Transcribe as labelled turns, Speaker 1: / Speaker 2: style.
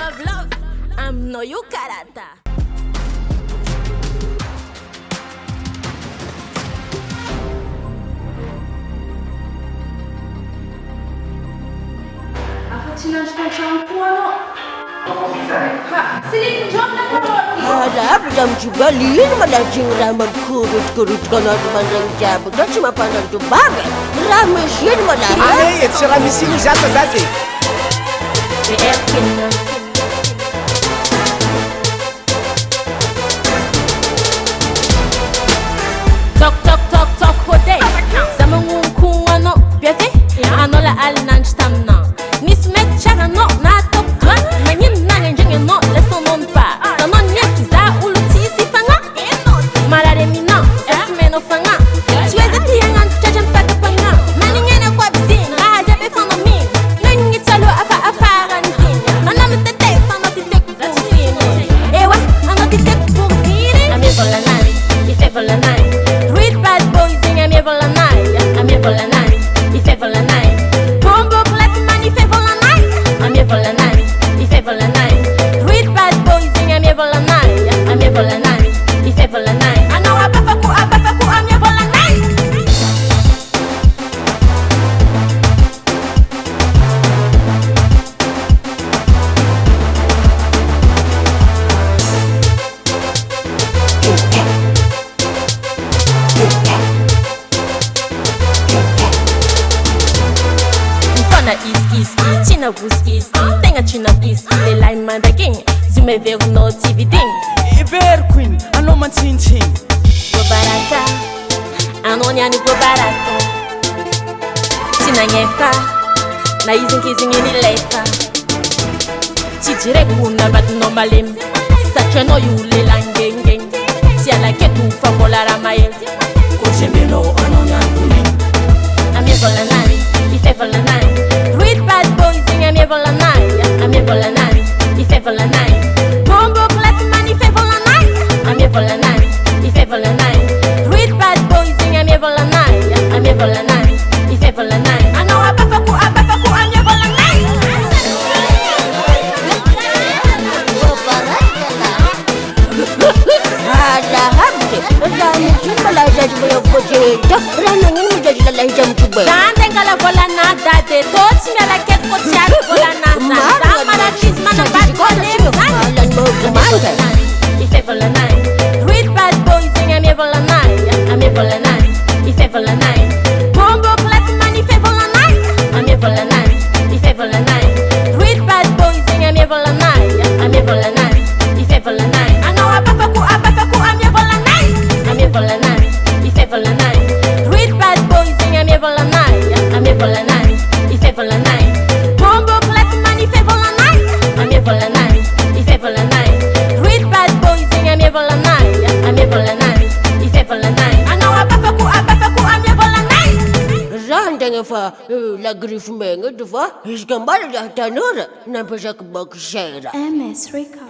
Speaker 1: love. I'm no you karata.
Speaker 2: Harap jam Jubalin malajing ramang kurut-kurut kono mandang jabut dan cuma pandang tu bagai ramesin malaya.
Speaker 3: Ane et ramesin jasa zazi.
Speaker 1: Tok hodei. Sama ngungkung ano biafe. Ano la al nan stamna. Nismet chara no na tok twa. Manin na ngenjeng no leson non pa. Sanon nyaki za uluti si fanga. Marare mina. Esmeno fanga. Tuweza tiyangan chajan pata panga. Maningene kwa bizin. Raja be fanga mi. Nangi talo apa ranzin. Manam tete fanga titek kusin. Ewa ano titek kusin. Ami volanari. Ife volanari. Read bad boys in I'm here for the night. I'm here for the night. Ife for the night. Bombo black man, ife for the night. I'm here for the night. Ife for the night. Read bad boys in I'm here for the night. I'm here for the night. Ife for the night. I know abafaku, I'm here for the night. Mfana is china bus is tenga china is le line man da king zume ver no TV ding
Speaker 3: Iber queen, ano man tin.
Speaker 1: go barata anonya ni go barata sina nyefa na izin kizin ni lefa chijire kuna bat no malem sache no yule langengeng si ala ketu fa bola ramael
Speaker 3: Ko jembelo anonya kuni.
Speaker 1: I'm here for the night, ife for the night. Read bad boys sing I'm here for the night. I'm here for the night, ife for the night. Bombo clap man, ife for the night. I'm here for the night, ife for the night. Read bad boys sing I'm here for the night. I'm here for the night, ife for the night. I know abafaku, I'm here for the night.
Speaker 2: Ada habde ramesin malaya jumlah boje. Ranangin menjadi lalai jam Jubal.
Speaker 1: Jangan kalau bola nada de tots ngala ket ko tiar bola nada. Samara cheese mana bad boy.
Speaker 2: Alan mau kemana?
Speaker 1: Ife for the night. Read bad boys sing I'm here for the night. I'm here for the night. Ife for the night. Bombo clap man, ife for the night. I'm here for the night. Ife for the night. Read bad boys sing I'm here for the night. I'm here for the night. Ife for the night. I know abafaku, I'm here for the night. I'm here for the night. Ife for the night. Read bad boys sing I'm here for the night. I'm here for the night. Ife for the night. Bombo clap man, ife for the night. I'm here for the night. Ife for the night. Read bad boys sing I'm here for the night. I'm here for the night. Ife for the night. I know abafaku, I'm here for the night.
Speaker 2: Randang fa la grif menga deva. Isgambar dah tanur nampak bak shera.
Speaker 4: MS Record.